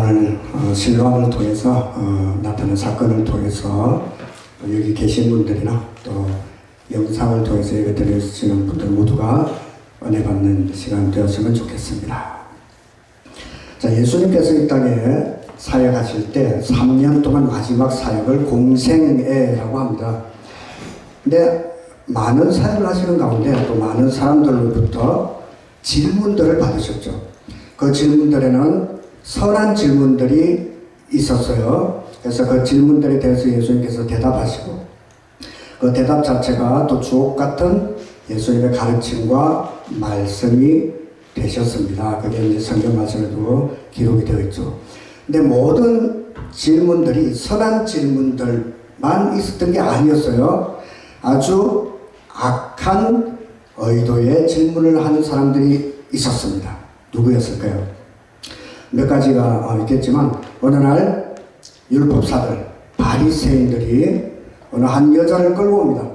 오늘 실로암을 통해서 나타난 사건을 통해서 여기 계신 분들이나 또 영상을 통해서 예배 드리시는 분들 모두가 은혜 받는 시간 되었으면 좋겠습니다. 자, 예수님께서 이 땅에 사역하실 때 3년 동안 마지막 사역을 공생애라고 합니다. 근데 많은 사역을 하시는 가운데 또 많은 사람들로부터 질문들을 받으셨죠. 그 질문들에는 선한 질문들이 있었어요. 그래서 그 질문들에 대해서 예수님께서 대답하시고 그 대답 자체가 또 주옥 같은 예수님의 가르침과 말씀이 되셨습니다. 그게 이제 성경 말씀에도 기록이 되어 있죠. 근데 모든 질문들이 선한 질문들만 있었던 게 아니었어요. 아주 악한 의도의 질문을 하는 사람들이 있었습니다. 누구였을까요? 몇 가지가 있겠지만 어느 날 율법사들, 바리새인들이 어느 한 여자를 끌고 옵니다.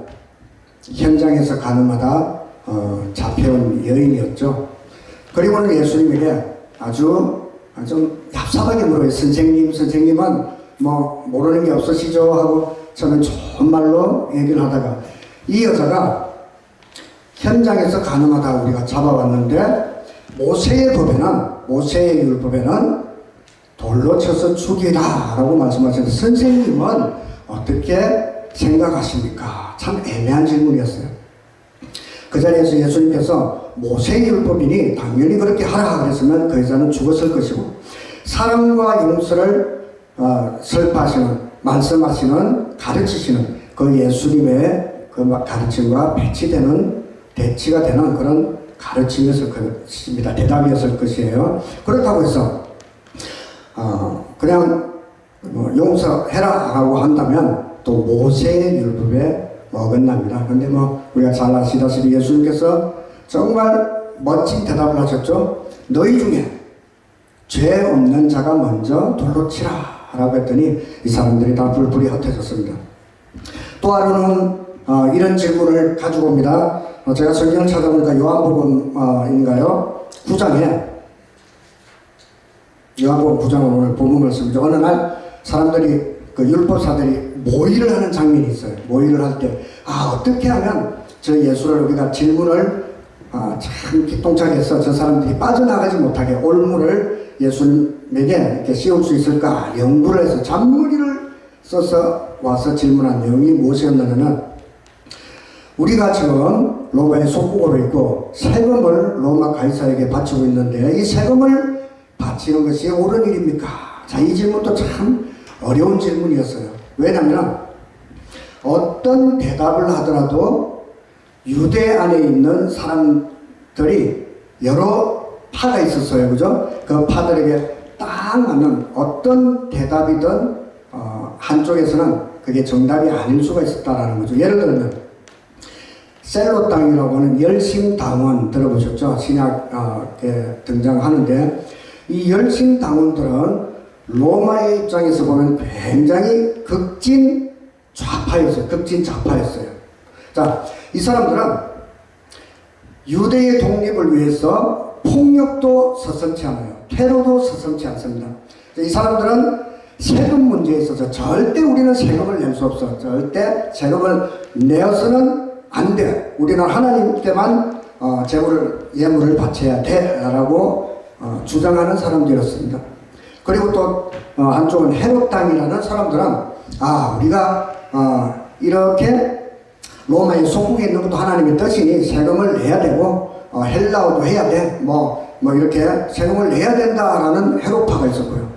현장에서 가늠하다 잡혀온 여인이었죠. 그리고는 예수님에게 아주 얍삽하게 물어요. 선생님은 뭐 모르는 게 없으시죠? 하고 저는 좋은 말로 얘기를 하다가 이 여자가 현장에서 가늠하다 우리가 잡아왔는데 모세의 율법에는 돌로 쳐서 죽이라 라고 말씀하셨는데 선생님은 어떻게 생각하십니까? 참 애매한 질문이었어요. 그 자리에서 예수님께서 모세의 율법이니 당연히 그렇게 하라 그랬으면 그 여자는 죽었을 것이고 사랑과 용서를 설파하시는 말씀하시는 가르치시는 그 예수님의 그 가르침과 대치가 되는 그런 가르침이었을 것입니다. 대답이었을 것이에요. 그렇다고 해서 그냥 용서해라 라고 한다면 또 모세의 율법에 어긋납니다. 근데 우리가 잘 아시다시피 예수님께서 정말 멋진 대답을 하셨죠. 너희 중에 죄 없는 자가 먼저 돌로 치라 라고 했더니 이 사람들이 다 불불이 흩어졌습니다. 또 하루는 이런 질문을 가지고 옵니다. 제가 성경을 찾아보니까 요한복음인가요? 9장에 요한복음 9장은 오늘 본문 말씀이죠. 어느 날 사람들이 그 율법사들이 모의를 하는 장면이 있어요. 모의를 할 때 어떻게 하면 저 예수를 우리가 질문을 참 기똥차게 해서 저 사람들이 빠져나가지 못하게 올무를 예수님에게 이렇게 씌울 수 있을까 연구를 해서 잔머리를 써서 와서 질문한 내용이 무엇이었냐면 우리가 지금 로마의 속국으로 있고 세금을 로마 가이사에게 바치고 있는데 이 세금을 바치는 것이 옳은 일입니까? 자, 이 질문도 참 어려운 질문이었어요. 왜냐하면 어떤 대답을 하더라도 유대 안에 있는 사람들이 여러 파가 있었어요. 그죠? 그 파들에게 딱 맞는 어떤 대답이든 한쪽에서는 그게 정답이 아닐 수가 있었다라는 거죠. 예를 들면 셀로 땅이라고 하는 열심당원 들어보셨죠? 신약에 등장하는데 이 열심당원들은 로마의 입장에서 보면 굉장히 극진 좌파였어요. 자, 이 사람들은 유대의 독립을 위해서 폭력도 서슴지 않아요. 테러도 서슴지 않습니다. 이 사람들은 세금 문제에 있어서 절대 우리는 세금을 낼 수 없어. 절대 세금을 내어서는 안 돼. 우리는 하나님께만 예물을 바쳐야 돼. 라고 주장하는 사람들이었습니다. 그리고 또 한쪽은 헤롯 땅이라는 사람들은 우리가 이렇게 로마의 속국에 있는 것도 하나님의 뜻이니 세금을 내야 되고 헬라어도 해야 돼. 이렇게 세금을 내야 된다라는 헤롯파가 있었고요.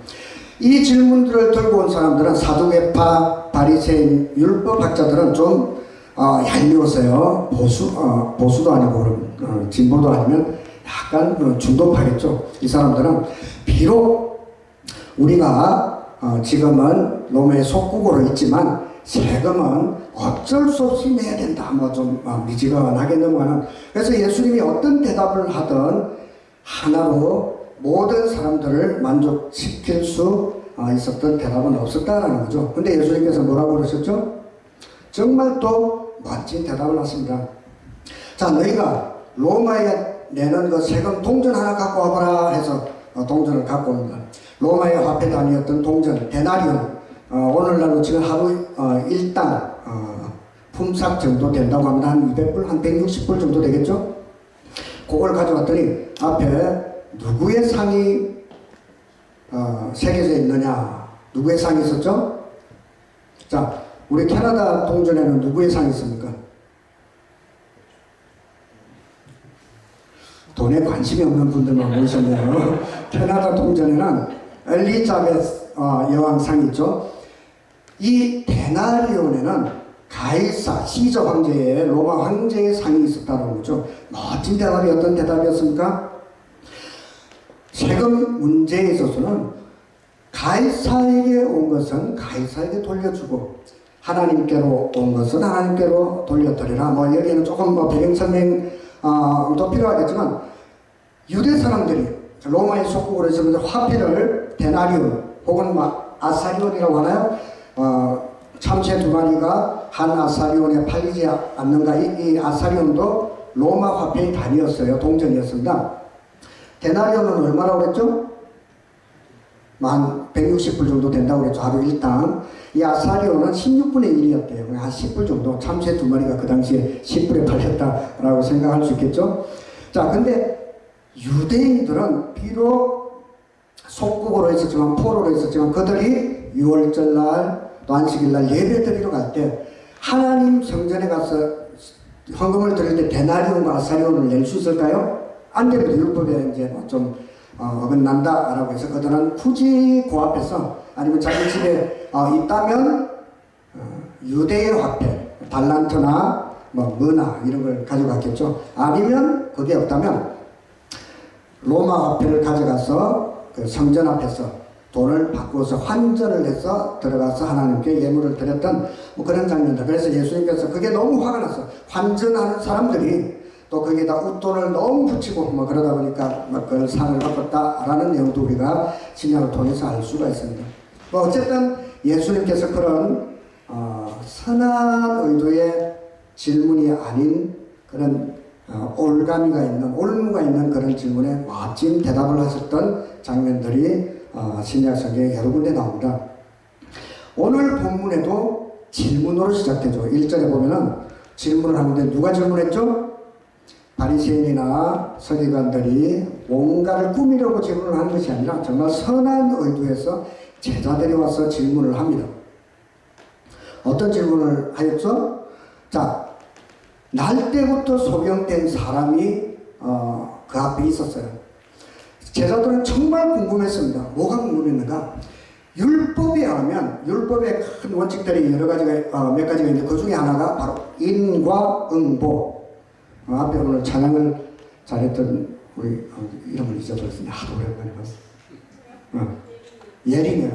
이 질문들을 들고 온 사람들은 사두개파, 바리새인, 율법학자들은 좀 얄미웠어요. 보수도 아니고 진보도 아니면 약간 중도파겠죠. 이 사람들은 비록 우리가 지금은 로마의 속국으로 있지만 세금은 어쩔 수 없이 내야 된다. 좀 미지근하게 넘어가는. 그래서 예수님이 어떤 대답을 하든 하나로 모든 사람들을 만족시킬 수 있었던 대답은 없었다라는 거죠. 근데 예수님께서 뭐라고 그러셨죠? 정말 또 멋진 대답을 하십니다. 자, 너희가 로마에 내는 그 세금 동전 하나 갖고 와보라 해서 동전을 갖고 옵니다. 로마의 화폐 단위였던 동전, 데나리온, 오늘날로 지금 하루 일당 품삯 정도 된다고 합니다. 한 200불, 한 160불 정도 되겠죠? 그걸 가져왔더니 앞에 누구의 상이 새겨져 있느냐, 누구의 상이 있었죠? 자, 우리 캐나다 동전에는 누구의 상이 있습니까? 돈에 관심이 없는 분들만 모이셨네요. 캐나다 동전에는 엘리자베스 여왕상이 있죠. 이 데나리온에는 가이사, 시저 황제의, 로마 황제의 상이 있었다는 거죠. 멋진 대답이 어떤 대답이었습니까? 세금 문제에 있어서는 가이사에게 온 것은 가이사에게 돌려주고 하나님께로 온 것은 하나님께로 돌려드리라. 뭐 여기에는 조금 배경 설명도 필요하겠지만, 유대 사람들이 로마의 속국으로 있었는데 화폐를 데나리온 혹은 아사리온이라고 하나요? 참새 2마리가 한 아사리온에 팔리지 않는가. 이 아사리온도 로마 화폐의 단위였어요. 동전이었습니다. 데나리온은 얼마라고 그랬죠? 160불 정도 된다고 그랬죠. 하루 일당. 이 아사리온은 16분의 1이었대요. 한 10불 정도. 참새 2마리가 그 당시에 10불에 팔렸다라고 생각할 수 있겠죠. 자, 근데 유대인들은 비록 속국으로 있었지만, 포로로 있었지만, 그들이 6월절날 또 안식일날 예배 드리러 갈 때 하나님 성전에 가서 헌금을 드릴 때 데나리온과 아사리온을 낼 수 있을까요? 안 됩니다. 율법에 이제 좀 어긋난다라고 해서 그들은 굳이 그 앞에서, 아니면 자기 집에 있다면 유대의 화폐, 달란트나 뭐 머나 이런 걸 가져갔겠죠. 아니면 그게 없다면 로마 화폐를 가져가서 그 성전 앞에서 돈을 바꾸어서 환전을 해서 들어가서 하나님께 예물을 드렸던 뭐 그런 장면들. 그래서 예수님께서 그게 너무 화가 났어. 환전하는 사람들이 또 거기에다 웃돈을 너무 붙이고 뭐 그러다 보니까 뭐 그걸 상을 받았다라는 내용도 우리가 신약을 통해서 알 수가 있습니다. 뭐 어쨌든 예수님께서 그런 선한 의도의 질문이 아닌 그런 올가미가 있는, 올무가 있는 그런 질문에 멋진 대답을 하셨던 장면들이 신약 성경에 여러 군데 나옵니다. 오늘 본문에도 질문으로 시작되죠. 1절에 보면은 질문을 하는데 누가 질문했죠? 바리새인이나 서기관들이 뭔가를 꾸미려고 질문을 하는 것이 아니라 정말 선한 의도에서 제자들이 와서 질문을 합니다. 어떤 질문을 하였죠? 자, 날 때부터 소경된 사람이 그 앞에 있었어요. 제자들은 정말 궁금했습니다. 뭐가 궁금했는가? 율법에 하면, 율법의 큰 원칙들이 여러 가지가, 몇 가지가 있는데 그 중에 하나가 바로 인과 응보. 앞에 오늘 찬양을 잘했던 우리 이름을 잊어버렸습니다. 하도 오랜만에 봤어. 예림이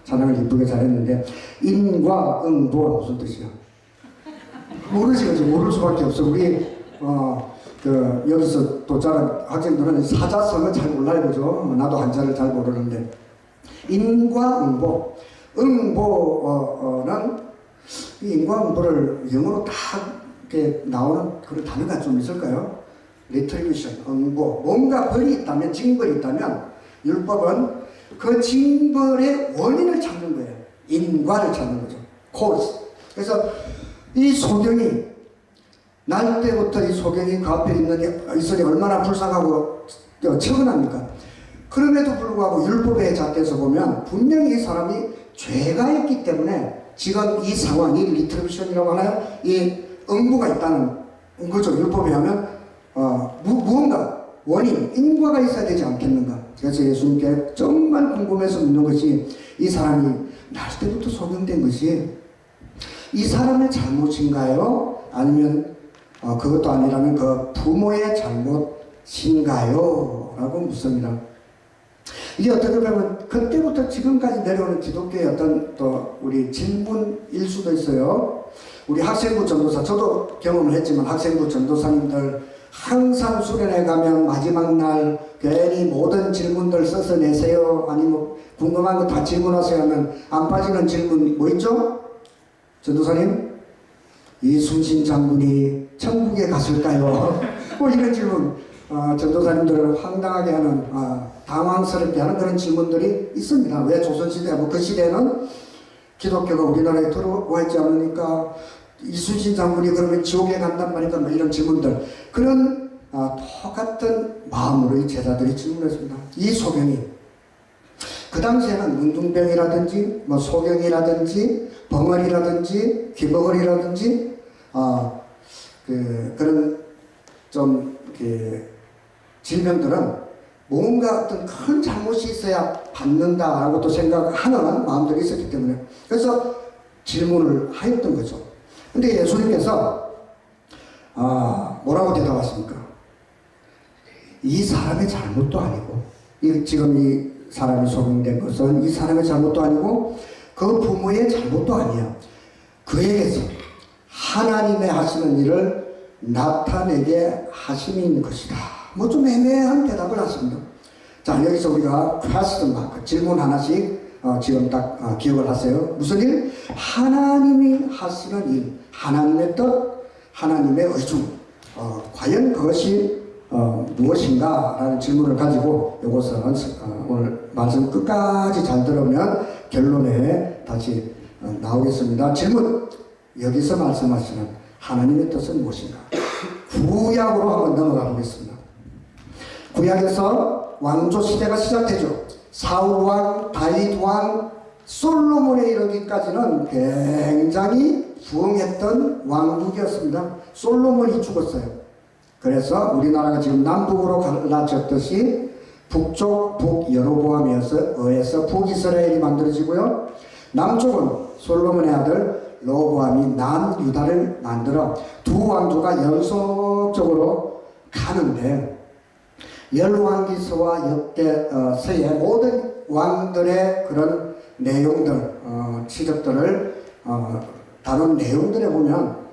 찬양을 이쁘게 잘했는데, 인과 응보가 무슨 뜻이야? 모르지, 그지? 모를 수밖에 없어. 우리 여기서 또 자란 학생들은 사자성은 잘 몰라요, 그죠? 나도 한자를 잘 모르는데. 인과 응보. 응보는 이 인과 응보를 영어로 딱 이렇게 나오는 그런 단어가 좀 있을까요? retribution, 응보. 뭔가 벌이 있다면, 징벌이 있다면, 율법은 그 징벌의 원인을 찾는 거예요. 인과를 찾는 거죠. cause. 그래서 이 소경이, 날 때부터 이 소경이 그 앞에 있으니 얼마나 불쌍하고 처근합니까? 그럼에도 불구하고 율법의 잣대에서 보면 분명히 이 사람이 죄가 있기 때문에 지금 이 상황, 이 리트리뷰션이라고 하나요? 이 응보가 있다는 거죠. 율법에 하면 무언가 원인, 인과가 있어야 되지 않겠는가. 그래서 예수님께 정말 궁금해서 묻는 것이, 이 사람이 날 때부터 소경된 것이 이 사람의 잘못인가요? 아니면 그것도 아니라면 그 부모의 잘못인가요? 라고 묻습니다. 이게 어떻게 보면 그때부터 지금까지 내려오는 기독교의 어떤 또 우리 질문일 수도 있어요. 우리 학생부 전도사, 저도 경험을 했지만 학생부 전도사님들 항상 수련회 가면 마지막 날 괜히 모든 질문들 써서 내세요. 아니면 궁금한 거 다 질문하세요 하면 안 빠지는 질문 뭐 있죠? 전도사님, 이순신 장군이 천국에 갔을까요? 뭐 이런 질문. 전도사님들을 황당하게 하는, 당황스럽게 하는 그런 질문들이 있습니다. 왜 조선시대, 그 시대는 기독교가 우리나라에 들어와 있지 않으니까 이순신 장군이 그러면 지옥에 간단 말인가, 이런 질문들. 그런 똑같은 마음으로 이 제자들이 질문했습니다. 이 소경이 그 당시에는 문둥병이라든지 소경이라든지 벙어리라든지 귀머거리라든지 그런 좀 질병들은 뭔가 어떤 큰 잘못이 있어야 받는다라고 또 생각하는 마음들이 있었기 때문에 그래서 질문을 하였던 거죠. 근데 예수님께서 뭐라고 대답하십니까? 이 사람의 잘못도 아니고 지금 이 사람이 소경된 것은 이 사람의 잘못도 아니고 그 부모의 잘못도 아니야. 그에게서 하나님의 하시는 일을 나타내게 하심이 있는 것이다. 좀 애매한 대답을 하십니다. 자, 여기서 우리가 퀘스천 마크, 질문 하나씩 지금 딱 기억을 하세요. 무슨 일? 하나님이 하시는 일, 하나님의 뜻, 하나님의 의중. 과연 그것이 무엇인가? 라는 질문을 가지고 이것은 오늘 말씀 끝까지 잘 들으면 결론에 다시 나오겠습니다. 질문! 여기서 말씀하시는 하나님의 뜻은 무엇인가? 구약으로 한번 넘어가 보겠습니다. 구약에서 왕조 시대가 시작되죠. 사울왕, 다윗왕, 솔로몬에 이르기까지는 굉장히 부흥했던 왕국이었습니다. 솔로몬이 죽었어요. 그래서 우리나라가 지금 남북으로 갈라졌듯이 북쪽 북여로보암에 의해서 북이스라엘이 만들어지고요. 남쪽은 솔로몬의 아들 로보암이 남유다를 만들어 두 왕조가 연속적으로 가는데 열왕기서와 역대서의 모든 왕들의 그런 내용들, 치적들을 다룬 내용들에 보면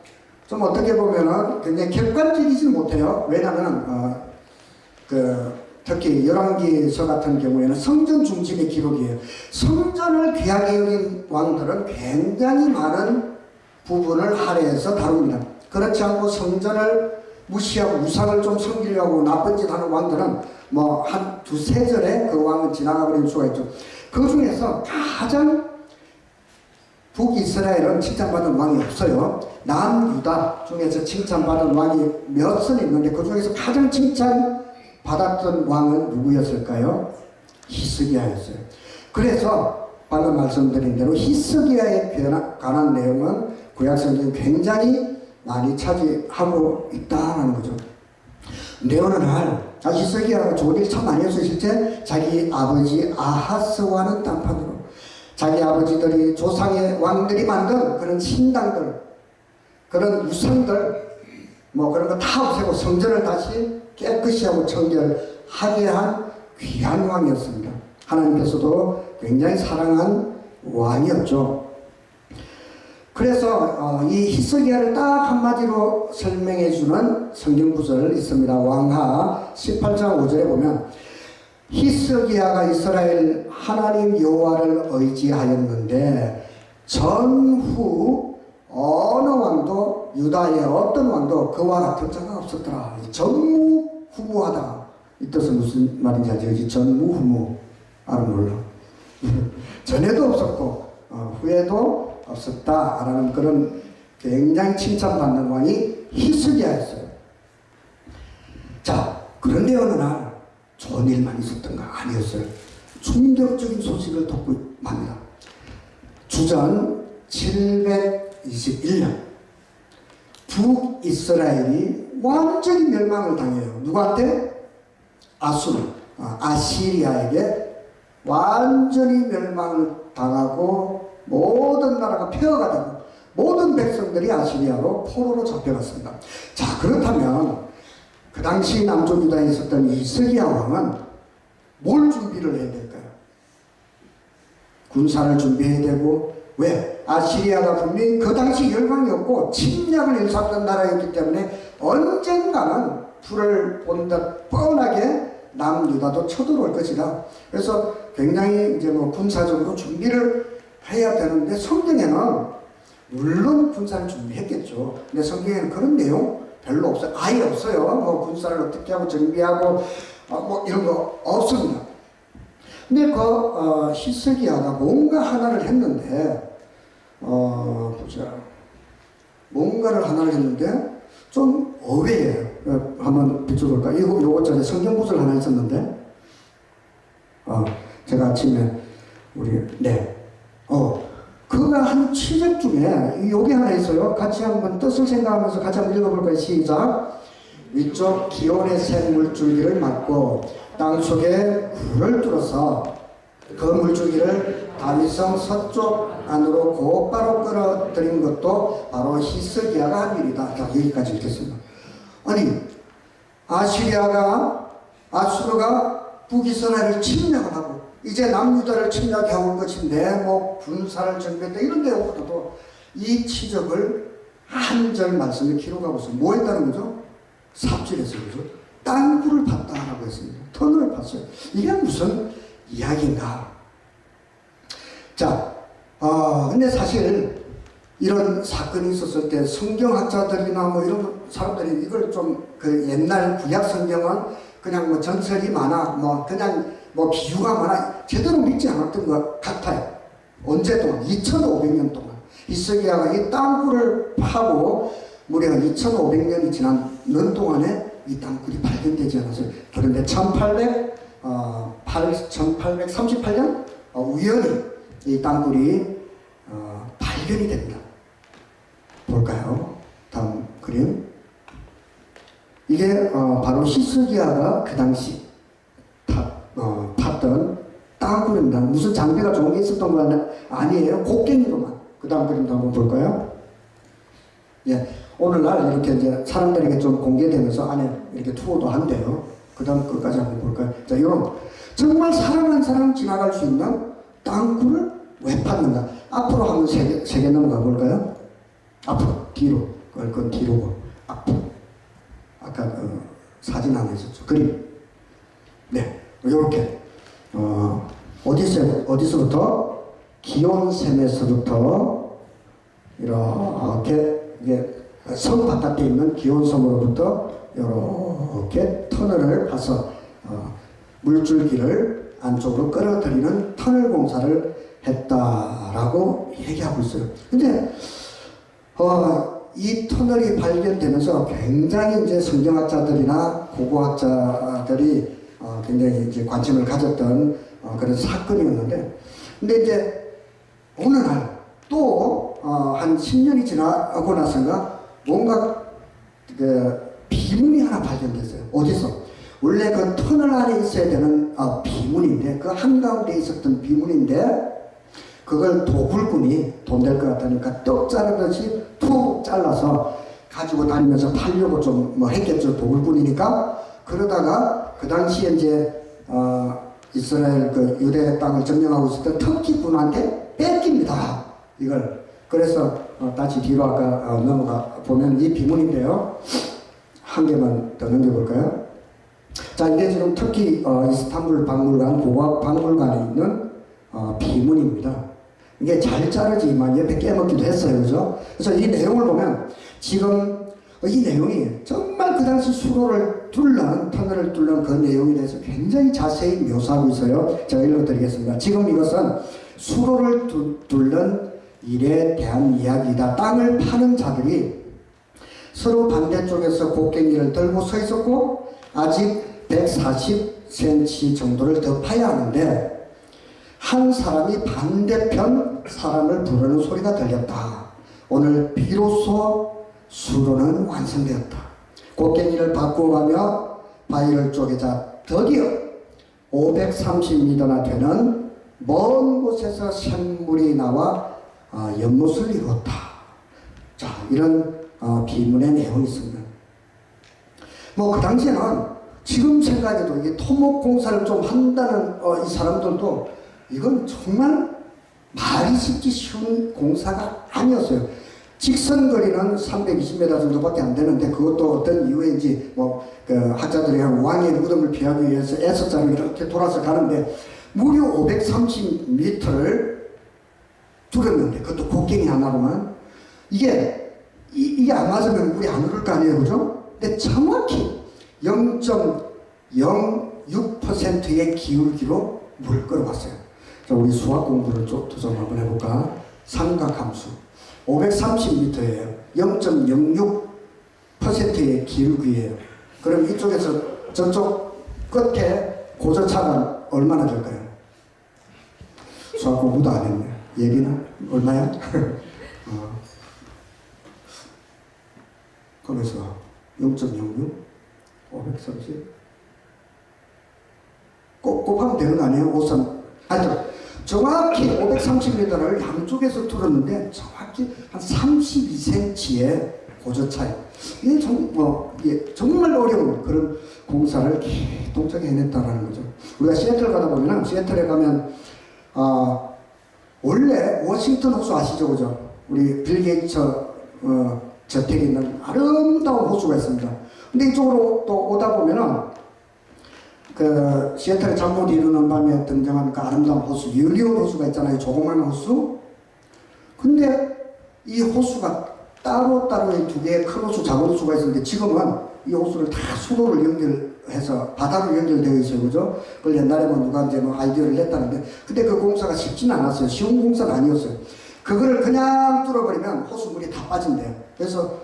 좀 어떻게 보면은 굉장히 객관적이지 못해요. 왜냐하면 특히 열왕기서 같은 경우에는 성전 중심의 기록이에요. 성전을 귀하게 여긴 왕들은 굉장히 많은 부분을 할애해서 다룹니다. 그렇지 않고 성전을 무시하고 우상을 좀 섬기려고 나쁜 짓 하는 왕들은 한 두세 절에 그 왕은 지나가 버릴 수가 있죠. 그 중에서 가장 북이스라엘은 칭찬받은 왕이 없어요. 남유다 중에서 칭찬받은 왕이 몇 선 있는데 그 중에서 가장 칭찬받았던 왕은 누구였을까요? 히스기야였어요. 그래서 방금 말씀드린 대로 히스기야에 관한 내용은 구약성경에 굉장히 많이 차지하고 있다는 거죠. 근데 어느 날 히스기야가 좋은 일 참 많이 했어요. 실제 자기 아버지 아하스와는 딴판으로 자기 아버지들이 조상의 왕들이 만든 그런 신당들, 그런 우상들, 그런 거 다 없애고 성전을 다시 깨끗이 하고 청결하게 한 귀한 왕이었습니다. 하나님께서도 굉장히 사랑한 왕이었죠. 그래서 이 히스기야를 딱 한마디로 설명해 주는 성경 구절이 있습니다. 왕하 18장 5절에 보면 히스기야가 이스라엘 하나님 여호와를 의지하였는데 전후 어느 왕도 유다의 어떤 왕도 그와 같은 자가 없었더라. 전무후무하다. 이 뜻은 무슨 말인지 알지? 전무후무. 몰라. 전에도 없었고 후에도 없었다라는 그런 굉장히 칭찬받는 왕이 히스기야였어요. 자, 그런데 어느 날 좋은 일만 있었던가? 아니었어요. 충격적인 소식을 듣고 맙니다. 주전 721년 북이스라엘이 완전히 멸망을 당해요. 누구한테? 아시리아에게 완전히 멸망을 당하고 모든 나라가 폐허가 되고 모든 백성들이 아시리아로 포로로 잡혀갔습니다. 자, 그렇다면 그 당시 남쪽 유다에 있었던 히스기야 왕은 뭘 준비를 해야 될까요? 군사를 준비해야 되고, 왜? 아시리아가 분명히 그 당시 열강이었고 침략을 일삼던 나라였기 때문에 언젠가는 불을 본 듯 뻔하게 남유다도 쳐들어올 것이다. 그래서 굉장히 이제 군사적으로 준비를 해야 되는데 성경에는 물론 군사를 준비했겠죠. 근데 성경에는 그런 내용 별로 없어요. 아예 없어요. 뭐 군사를 어떻게 하고 정비하고 뭐 이런 거 없습니다. 근데 그 히스기야가 뭔가 하나를 했는데 보자. 뭔가를 하나를 했는데 좀 어웨해요. 한번 비춰볼까? 요거짜리 성경 구절 하나 있었는데 제가 아침에 그가 한 취적 중에 요게 하나 있어요. 같이 한번 뜻을 생각하면서 같이 한번 읽어볼까요? 시작. 위쪽 기온의 새 물줄기를 막고 땅속에 굴을 뚫어서 그 물줄기를 다윗성 서쪽 안으로 곧바로 끌어들인 것도 바로 히스기야가 한 일이다. 자, 여기까지 읽겠습니다. 아니, 아수르가 북이스라엘을 침략을 하고 이제 남유다를 침략해 올 것인데 뭐 군사를 정비했다 이런 데보다도 이 치적을 한 절 말씀에 기록하고 있어요. 뭐 했다는 거죠? 삽질했어요. 그죠? 땅굴을 팠다라고 했습니다. 터널을 팠어요. 이게 무슨 이야기인가? 자, 근데 사실 이런 사건이 있었을 때 성경학자들이나 뭐 이런 사람들이 이걸 좀 그 옛날 구약 성경은 그냥 뭐 전설이 많아, 뭐 그냥 뭐 비유가 많아, 제대로 믿지 않았던 것 같아요. 언제 동안? 2500년 동안. 히스기야가 이 땅굴을 파고 무려 2500년이 지난 동안에 이 땅굴이 발견되지 않았어요. 그런데 1838년 우연히 이 땅굴이 발견이 됩니다. 볼까요? 다음 그림. 이게 바로 히스기야가 그 당시 팠던 땅굴입니다. 무슨 장비가 좋은 게 있었던 건 아니에요. 곡괭이로만. 그 다음 그림도 한번 볼까요? 예, 오늘날 이렇게 이제 사람들에게 좀 공개되면서 안에 이렇게 투어도 한대요. 그 다음 끝까지 한번 볼까요? 자, 이런 정말 사람 한 사람 지나갈 수 있는 땅굴을 왜 팠는가? 앞으로 한번 세 개 넘어가 볼까요? 앞으로, 뒤로. 그건 뒤로고, 앞으로. 아까 그 사진 하나 있었죠. 그림. 네, 요렇게. 어디서부터? 기온샘에서부터 이렇게 이게 섬 바깥에 있는 기온섬으로부터 이렇게 터널을 파서 물줄기를 안쪽으로 끌어들이는 터널 공사를 했다라고 얘기하고 있어요. 근데 이 터널이 발견되면서 굉장히 이제 성경학자들이나 고고학자들이 굉장히 이제 관심을 가졌던 그런 사건이었는데, 근데 이제 어느 날 또 한 10년이 지나고 나서가 뭔가 그 비문이 하나 발견됐어요. 어디서? 원래 그 터널 안에 있어야 되는 비문인데, 그 한가운데 있었던 비문인데 그걸 도굴꾼이 돈 될 것 같으니까 떡 자르듯이 툭 잘라서 가지고 다니면서 팔려고 좀 뭐 했겠죠. 도굴꾼이니까. 그러다가 그 당시에 이제 이스라엘 그 유대 땅을 점령하고 있었던 터키 군한테 뺏깁니다. 이걸. 그래서 다시 뒤로 아까 넘어가 보면 이 비문인데요. 한 개만 더 넘겨볼까요? 자, 이게 지금 터키 이스탄불 박물관, 고고학 박물관에 있는 비문입니다. 이게 잘 자르지만 옆에 깨먹기도 했어요. 그죠? 그래서 이 내용을 보면 지금 이 내용이 정말 그 당시 수로를 터널을 뚫는 그 내용에 대해서 굉장히 자세히 묘사하고 있어요. 제가 읽어드리겠습니다. 지금 이것은 수로를 뚫는 일에 대한 이야기다. 땅을 파는 자들이 서로 반대쪽에서 곡괭이를 들고 서 있었고 아직 140cm 정도를 더 파야 하는데 한 사람이 반대편 사람을 부르는 소리가 들렸다. 오늘 비로소 수로는 완성되었다. 곡괭이를 바꾸어가며 바위를 쪼개자 드디어 530m나 되는 먼 곳에서 샘물이 나와 연못을 이루었다. 자, 이런 비문의 내용이 있습니다. 뭐 그 당시에는 지금 생각해도 이게 토목 공사를 좀 한다는 이 사람들도 이건 정말 말이 쉽기 쉬운 공사가 아니었어요. 직선거리는 320m 정도밖에 안 되는데 그것도 어떤 이유인지 뭐 그 학자들이 왕의 무덤을 피하기 위해서 S자로 이렇게 돌아서 가는데 무려 530m를 뚫었는데 그것도 곡괭이 하나로만 이게 안 맞으면 물이 안 흐를 거 아니에요. 그죠? 근데 정확히 0.06%의 기울기로 물 끌어왔어요. 자, 우리 수학 공부를 좀 한번 해볼까? 삼각함수 530m예요. 0.06%의 기울기예요. 그럼 이쪽에서 저쪽 끝에 고저차가 얼마나 될까요? 수학 공부도 안 했네. 얘기는 얼마야? 거기서 0.06, 530 곱하면 되는 거 아니에요? 53. 하여튼 정확히 530m를 양쪽에서 뚫었는데 정확히 한 32cm의 고저 차이. 이게 정말 어려운 그런 공사를 동작에 해냈다라는 거죠. 우리가 시애틀 가다 보면, 시애틀에 가면 원래 워싱턴 호수 아시죠? 그죠? 우리 빌 게이츠 저택에 있는 아름다운 호수가 있습니다. 근데 이쪽으로 또 오다 보면은 그 시애틀의 잠 못 이루는 밤에 등장하는 그 아름다운 호수, 유니온 호수가 있잖아요. 조그만 호수. 근데 이 호수가 따로따로 두 개의 큰 호수, 작은 호수가 있었는데 지금은 이 호수를 다 수로를 연결해서 바다로 연결되어 있어요. 그죠? 그걸 옛날에 누가 이제 아이디어를 냈다는데, 근데 그 공사가 쉽지는 않았어요. 쉬운 공사는 아니었어요. 그거를 그냥 뚫어버리면 호수물이 다 빠진대요. 그래서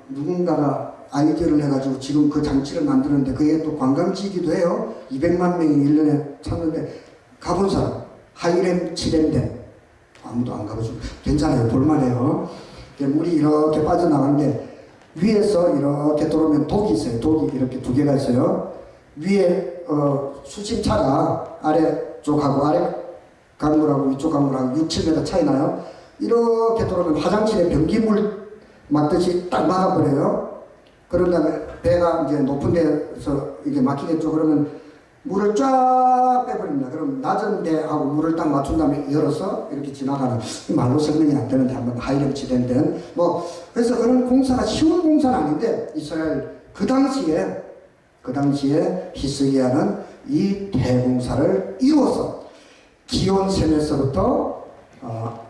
누군가가 아이디어를 해가지고 지금 그 장치를 만드는데, 그게 또 관광지이기도 해요. 200만 명이 1년에 찾는데, 가본 사람, 하이렘 치렘댐. 아무도 안 가보죠. 괜찮아요. 볼만해요. 물이 이렇게 빠져나가는데, 위에서 이렇게 들어오면 독이 있어요. 독이 이렇게 두 개가 있어요. 위에 수심차가 아래쪽하고 아래 강물하고 위쪽 강물하고 6, 7m 차이 나요. 이렇게 들어오면 화장실에 변기물 막듯이 딱 막아버려요. 그런 다음에 배가 이제 높은 데서 이게 막히겠죠. 그러면 물을 쫙 빼버립니다. 그럼 낮은 데하고 물을 딱 맞춘 다음에 열어서 이렇게 지나가는, 말로 설명이 안 되는데 한번 하이렘 치덴 그래서 그런 공사가 쉬운 공사는 아닌데, 이스라엘 그 당시에 히스기야는 이 대공사를 이루어서 기온샘에서부터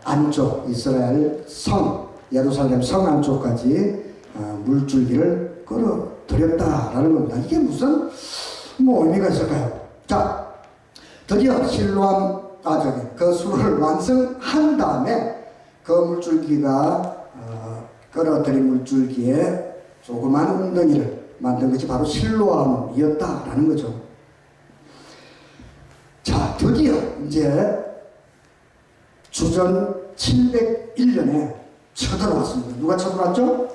안쪽 이스라엘 성, 예루살렘 성 안쪽까지 물줄기를 끌어들였다라는 겁니다. 이게 무슨 의미가 있을까요? 자, 드디어 실로암 그 수를 완성한 다음에 그 물줄기가 끌어들인 물줄기에 조그만 웅덩이를 만든 것이 바로 실로암이었다라는 거죠. 자, 드디어 이제 주전 701년에 쳐들어왔습니다. 누가 쳐들어왔죠?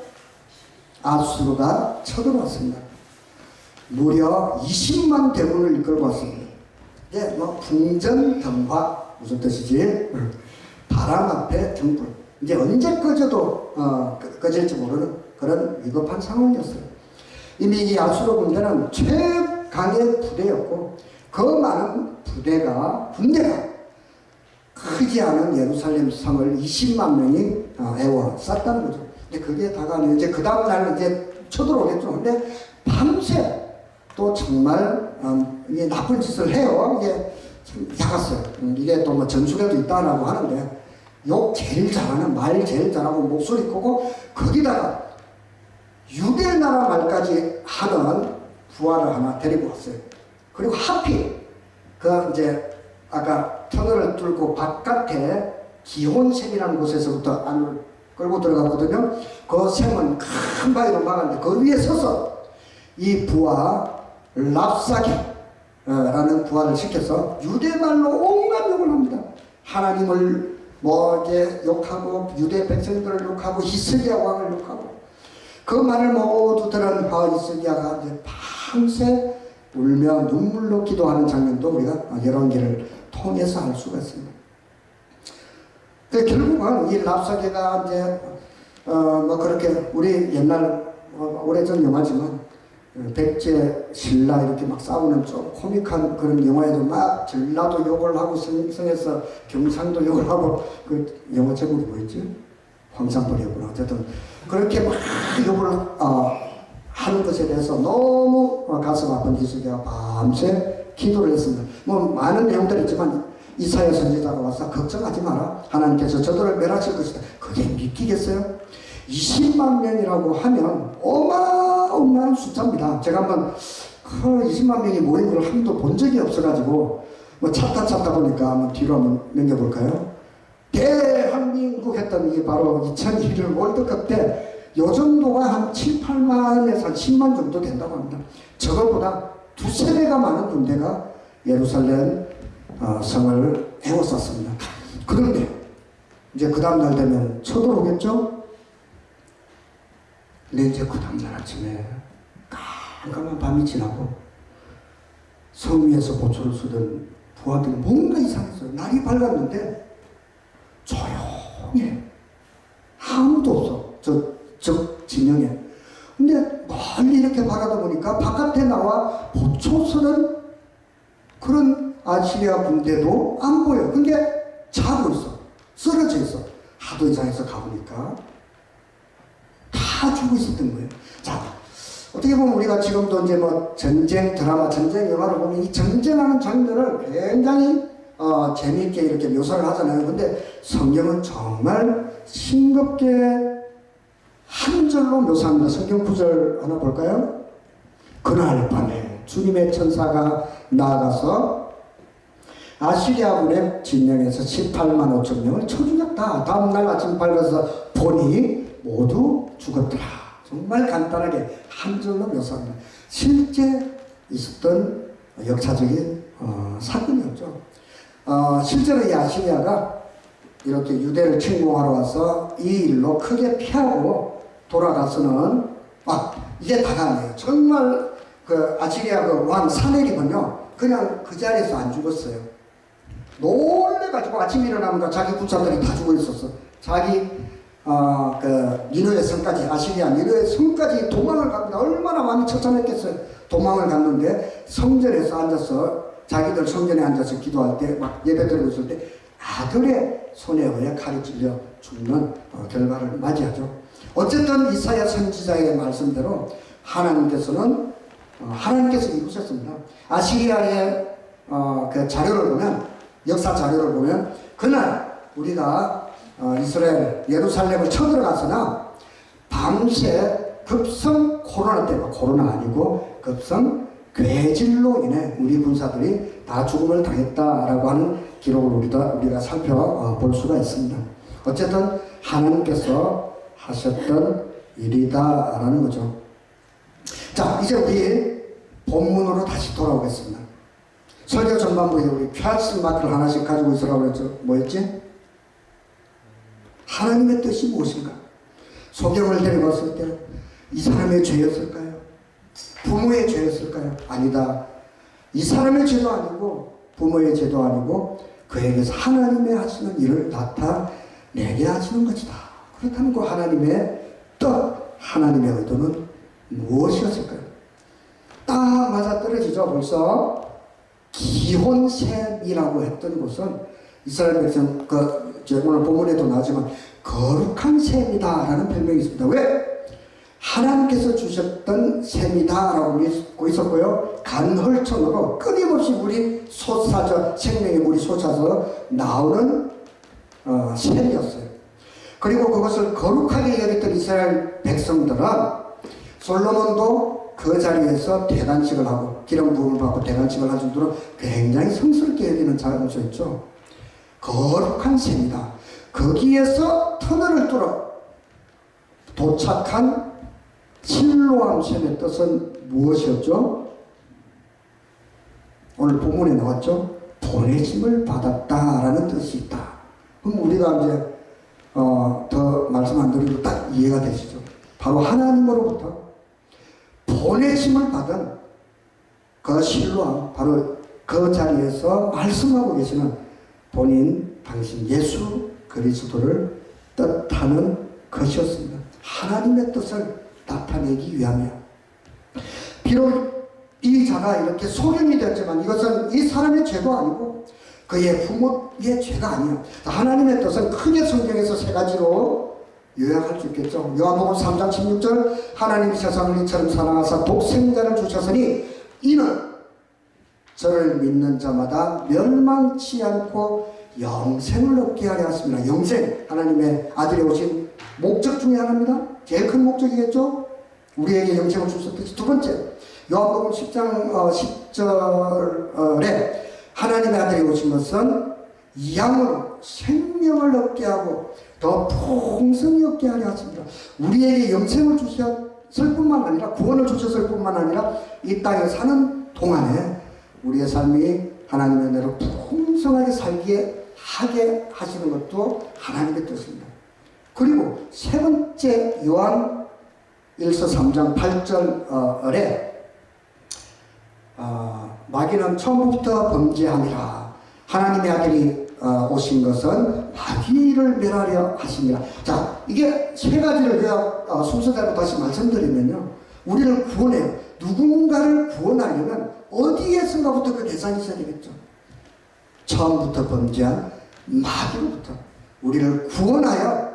아수르가 쳐들어왔습니다. 무려 20만 대군을 이끌고 왔습니다. 이게 풍전등화, 무슨 뜻이지? 바람 앞에 등불. 이제 언제 꺼져도 꺼질지 모르는 그런 위급한 상황이었어요. 이미 이 아수르 군대는 최강의 부대였고, 그 많은 군대가 크지 않은 예루살렘 성을 20만 명이 에워쌌다는 거죠. 근데 그게 다가는 이제 그 다음날 이제 쳐들어오겠죠. 근데 밤새 또 정말 이게 나쁜 짓을 해요. 이게 참 약았어요. 이게 또 전술에도 있다라고 하는데, 욕 제일 잘하는, 말 제일 잘하고 목소리 크고, 거기다가 유대 나라 말까지 하는 부하를 하나 데리고 왔어요. 그리고 하필 이제 아까 터널을 뚫고 바깥에 기혼샘이라는 곳에서부터 안을 끌고 들어갔거든요. 그 샘은 큰 바위로 막았는데 그 위에 서서 이 부하 랍사게라는 부하를 시켜서 유대말로 온갖 욕을 합니다. 하나님을 이제 욕하고, 유대 백성들을 욕하고, 히스기야 왕을 욕하고, 그 말을 모두 들은 히스기야가 이제 밤새 울며 눈물로 기도하는 장면도 우리가 열왕기를 통해서 알 수가 있습니다. 결국은 이 랍사게가 이제 그렇게 우리 옛날 오래전 영화지만 백제 신라 이렇게 막 싸우는 좀 코믹한 그런 영화에도 막 전라도 욕을 하고 성에서 경상도 욕을 하고, 그 영화 제목이 뭐였지? 황산벌이었구나. 어쨌든 그렇게 막 욕을 하는 것에 대해서 너무 가슴 아픈 히스기야가 밤새 기도를 했습니다. 많은 내용들이 있지만 이사야 선지자가 와서 걱정하지 마라. 하나님께서 저들을 멸하실 것이다. 그게 믿기겠어요? 20만 명이라고 하면 어마어마한 놀라운 숫자입니다. 제가 한번 20만 명이 모인 걸 한 번도 본 적이 없어가지고 뭐 찾다 보니까 한번 뒤로 한번 넘겨볼까요? 대한민국 했던 게 바로 2001년 월드컵 때 요 정도가 한 7, 8만에서 한 10만 정도 된다고 합니다. 저거보다 두세 배가 많은 군대가 예루살렘 성을 에워쌌습니다. 그런데 이제 그 다음날 되면 쳐들어오겠죠? 근데 이제 그 다음날 아침에 깜깜한 밤이 지나고 성 위에서 보초를 쓰던 부하들이 뭔가 이상했어요. 날이 밝았는데 조용해. 아무도 없어. 저 진영에. 근데 멀리 이렇게 바라다 보니까 바깥에 나와 보초 서는 그런 아시리아 군대도 안 보여. 근데 자고 있어. 쓰러져 있어. 하도 이상해서 가보니까 다 죽어 있었던 거예요. 자, 어떻게 보면 우리가 지금도 이제 뭐 전쟁 드라마, 전쟁 영화를 보면 이 전쟁하는 장면을 굉장히 재미있게 이렇게 묘사를 하잖아요. 근데 성경은 정말 싱겁게 한 절로 묘사합니다. 성경 구절 하나 볼까요? 그날 밤에 주님의 천사가 나아가서 아시리아군의 진영에서 18만 5천 명을 쳐 죽였다. 다음날 아침 밝아서 보니 모두 죽었더라. 정말 간단하게 한 절로 묘사합니다. 실제 있었던 역사적인 사건이었죠. 실제로 이 아시리아가 이렇게 유대를 침공하러 와서 이 일로 크게 피하고 돌아가서는 이게 다가 아니에요. 정말 그 아시리아 그 왕 사내립은요 그냥 그 자리에서 안 죽었어요. 놀래가지고 아침에 일어나면 자기 군사들이 다 죽어 있었어. 자기 그 니느웨 성까지, 아시리아 니느웨 성까지 도망을 갑니다. 얼마나 마음이 처참했겠어요. 도망을 갔는데 성전에서 앉아서 자기들 성전에 앉아서 기도할 때 막 예배 드리고 있을 때 아들의 손에 의해 칼이 찔려 죽는 결과를 맞이하죠. 어쨌든 이사야 선지자의 말씀대로 하나님께서는 하나님께서 이루셨습니다. 아시리아의 그 자료를 보면, 역사 자료를 보면 그날 우리가 이스라엘 예루살렘을 쳐들어갔으나 밤새 급성 코로나 때문에, 코로나 아니고 급성 괴질로 인해 우리 군사들이 다 죽음을 당했다라고 하는 기록을 우리가 살펴볼 수가 있습니다. 어쨌든 하나님께서 하셨던 일이다라는 거죠. 자, 이제 우리 본문으로 다시 돌아오겠습니다. 설교 전반부에 우리 퀘스천 마크를 하나씩 가지고 있으라고 그랬죠. 뭐였지? 하나님의 뜻이 무엇인가? 소경을 데려갔을 때 이 사람의 죄였을까요? 부모의 죄였을까요? 아니다. 이 사람의 죄도 아니고 부모의 죄도 아니고 그에게서 하나님의 하시는 일을 나타내게 하시는 것이다. 그렇다면 그 하나님의 뜻, 하나님의 의도는 무엇이었을까요? 딱 맞아떨어지죠. 벌써 기혼셈이라고 했던 것은 이스라엘 백성, 오늘 본문에도 나오지만 거룩한 셈이다라는 별명이 있습니다. 왜? 하나님께서 주셨던 셈이다라고 믿고 있었고요. 간헐천으로 끊임없이 물이 솟아져, 생명의 물이 솟아서 나오는 셈이었어요. 그리고 그것을 거룩하게 여겼던 이스라엘 백성들은 솔로몬도 그 자리에서 대관식을 하고 기름 부음을 받고 대관식을 할 정도로 굉장히 성스럽게 여기는 장소였죠. 거룩한 셈이다. 거기에서 터널을 뚫어 도착한 실로암 셈의 뜻은 무엇이었죠? 오늘 본문에 나왔죠? 보내심을 받았다라는 뜻이 있다. 그럼 우리가 이제 더 말씀 안 드리고 딱 이해가 되시죠? 바로 하나님으로부터 보내심을 받은 그 실로암, 바로 그 자리에서 말씀하고 계시는 본인, 당신 예수 그리스도를 뜻하는 것이었습니다. 하나님의 뜻을 나타내기 위함이야. 비록 이 자가 이렇게 소경이 되었지만 이것은 이 사람의 죄도 아니고 그의 부모의 죄가 아니야. 하나님의 뜻은 크게 성경에서 세 가지로 요약할 수 있겠죠. 요한복음 3장 16절 하나님이 세상을 이처럼 사랑하사 독생자를 주셨으니 이는 저를 믿는 자마다 멸망치 않고 영생을 얻게 하려 하십니다. 영생, 하나님의 아들이 오신 목적 중에 하나입니다. 제일 큰 목적이겠죠. 우리에게 영생을 주셨듯이 두 번째, 요한복음 10장 10절에 하나님의 아들이 오신 것은 양으로 생명을 얻게 하고 더 풍성히 얻게 하려 하십니다. 우리에게 영생을 주셨을 뿐만 아니라, 구원을 주셨을 뿐만 아니라 이 땅에 사는 동안에 우리의 삶이 하나님의 은혜로 풍성하게 살게 하게 하시는 것도 하나님의 뜻입니다. 그리고 세 번째, 요한 1서 3장 8절에 마귀는 처음부터 범죄함이라. 하나님의 아들이 오신 것은 마귀의 일을 멸하려 하십니다. 자, 이게 세 가지를 그냥 순서대로 다시 말씀드리면요, 우리를 구원해요. 누군가를 구원하려면 어디에선가부터 그 계산이 있어야 되겠죠. 처음부터 범죄한 마귀로부터 우리를 구원하여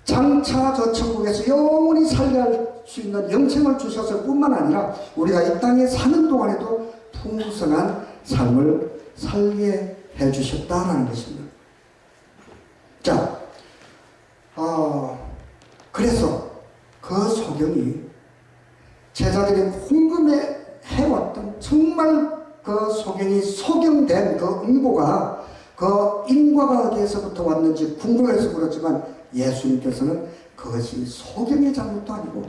장차 저 천국에서 영원히 살게 할 수 있는 영생을 주셨을 뿐만 아니라 우리가 이 땅에 사는 동안에도 풍성한 삶을 살게 해주셨다라는 것입니다. 자, 그래서 그 소경이 제자들이 궁금해 해왔던, 정말 그 소경이 소경된 그 응보가 그 인과가 어디에서부터 왔는지 궁금해서 그렇지만, 예수님께서는 그것이 소경의 잘못도 아니고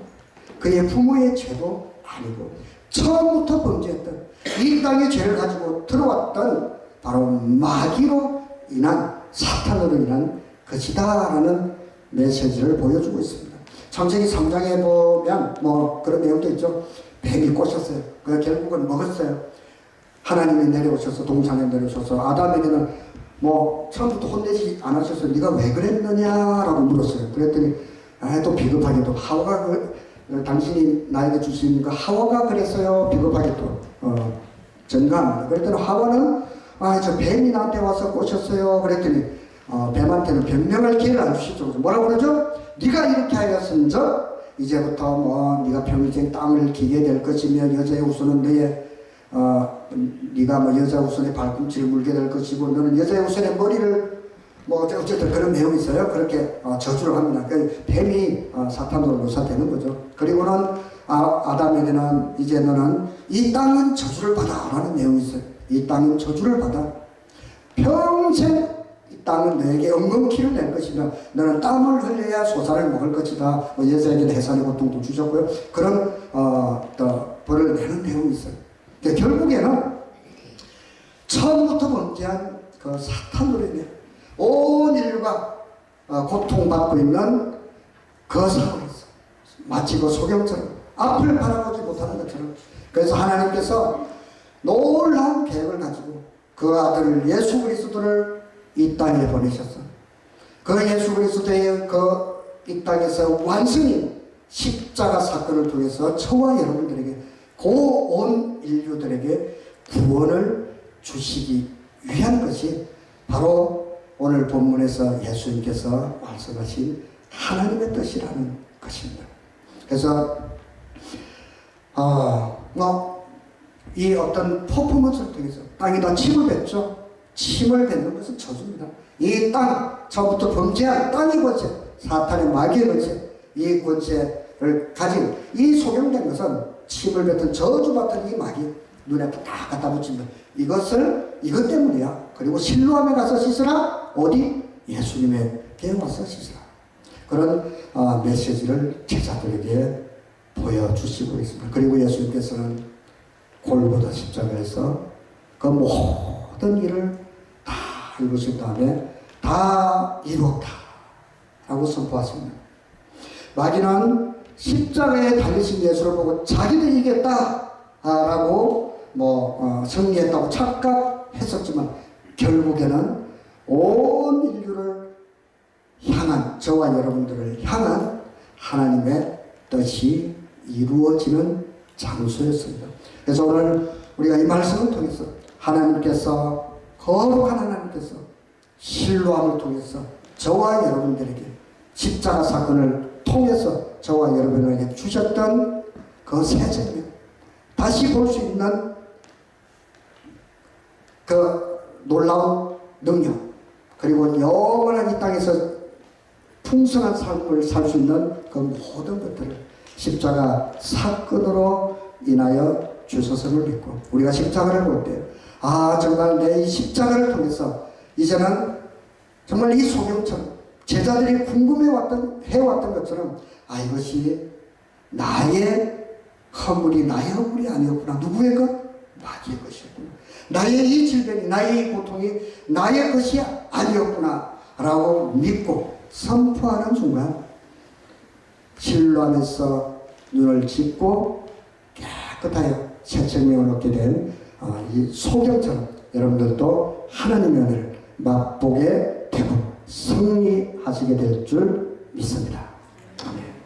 그의 부모의 죄도 아니고 처음부터 범죄했던, 이 땅에 죄를 가지고 들어왔던 바로 마귀로 인한, 사탄으로 인한 것이다라는 메시지를 보여주고 있습니다. 창세기 3장에 보면 뭐 그런 내용도 있죠. 뱀이 꼬셨어요. 그 결국은 먹었어요. 하나님이 내려오셔서, 동산에 내려오셔서 아담에게는 뭐 처음부터 혼내지 않으셨어요. 네가 왜 그랬느냐라고 물었어요. 그랬더니 또 비겁하게도 하와가 당신이 나에게 주신 그 하와가 그랬어요. 비겁하게 또 전가합니다. 그랬더니 하와는 저 뱀이 나한테 와서 꼬셨어요. 그랬더니 뱀한테는 변명할 기회를 안 주시죠. 뭐라고 그러죠? 네가 이렇게 하였은즉 이제부터 뭐 네가 평생 땅을 기게 될 것이며 여자의 후손은 너의 네가 뭐 여자 후손의 발꿈치를 물게 될 것이고 너는 여자의 후손의 머리를 뭐 어쨌든 그런 내용이 있어요. 그렇게 저주를 합니다. 그 뱀이 사탄으로 묘사되는 거죠. 그리고는 아담에게는 이제 너는 이 땅은 저주를 받아 라는 내용이 있어요. 이 땅은 저주를 받아. 평생 이 땅은 너에게 엉겅퀴를 낼 것이며 너는 땀을 흘려야 소사를 먹을 것이다. 뭐 여자에게는 해산의 고통도 주셨고요. 그런 또 벌을 내는 내용이 있어요. 그러니까 결국에는 처음부터 범죄한 그 사탄으로 인해 온 인류가 고통받고 있는 그 상황에서 마치 그 소경처럼 앞을 바라보지 못하는 것처럼, 그래서 하나님께서 놀라운 계획을 가지고 그 아들 예수 그리스도를 이 땅에 보내셨어. 그 예수 그리스도의 그 이 땅에서 완성인 십자가 사건을 통해서 저와 여러분들에게, 그 온 인류들에게 구원을 주시기 위한 것이 바로 오늘 본문에서 예수님께서 말씀하신 하나님의 뜻이라는 것입니다. 그래서 이 어떤 퍼포먼스를 통해서 땅에다 침을 뱉죠. 침을 뱉는 것은 저주입니다. 이 땅, 처음부터 범죄한 땅의 권세, 사탄의 마귀의 권세, 이 권세를 가진 이 소경된 것은 침을 뱉은 저주받은 이 마귀, 눈에 딱 갖다 붙인 것, 이것 때문이야. 그리고 실로암에 가서 씻으라. 어디? 예수님에게 와서 씻으라. 그런 메시지를 제자들에게 보여주시고 있습니다. 그리고 예수님께서는 골고다 십자가에서 그 모든 일을 다 이루신 다음에 다 이루었다 라고 선포하십니다. 마귀는 십자가에 달리신 예수를 보고 자기도 이겼다 라고 승리했다고 착각했었지만, 결국에는 온 인류를 향한, 저와 여러분들을 향한 하나님의 뜻이 이루어지는 장소였습니다. 그래서 오늘 우리가 이 말씀을 통해서 하나님께서, 거룩한 하나님께서 실로암을 통해서 저와 여러분들에게, 십자가 사건을 통해서 저와 여러분에게 주셨던 그 새 생명, 다시 볼 수 있는 그 놀라운 능력, 그리고 영원한 이 땅에서 풍성한 삶을 살 수 있는 그 모든 것들을 십자가 사건으로 인하여 주소서를 믿고 우리가 십자가를 볼 때 정말 내 이 십자가를 통해서 이제는 정말 이 소경처럼 제자들이 해왔던 것처럼 이것이 나의 허물이 나의 허물이 아니었구나. 누구의 것? 나의 것이었구나. 나의 이 질병이 나의 이 고통이 나의 것이 아니었구나 라고 믿고 선포하는 순간 진로 안에서 눈을 짚고 깨끗하여 새 생명을 얻게 된 이 소경처럼 여러분들도 하나님의 은혜를 맛보게 되고 승리하시게 될 줄 믿습니다.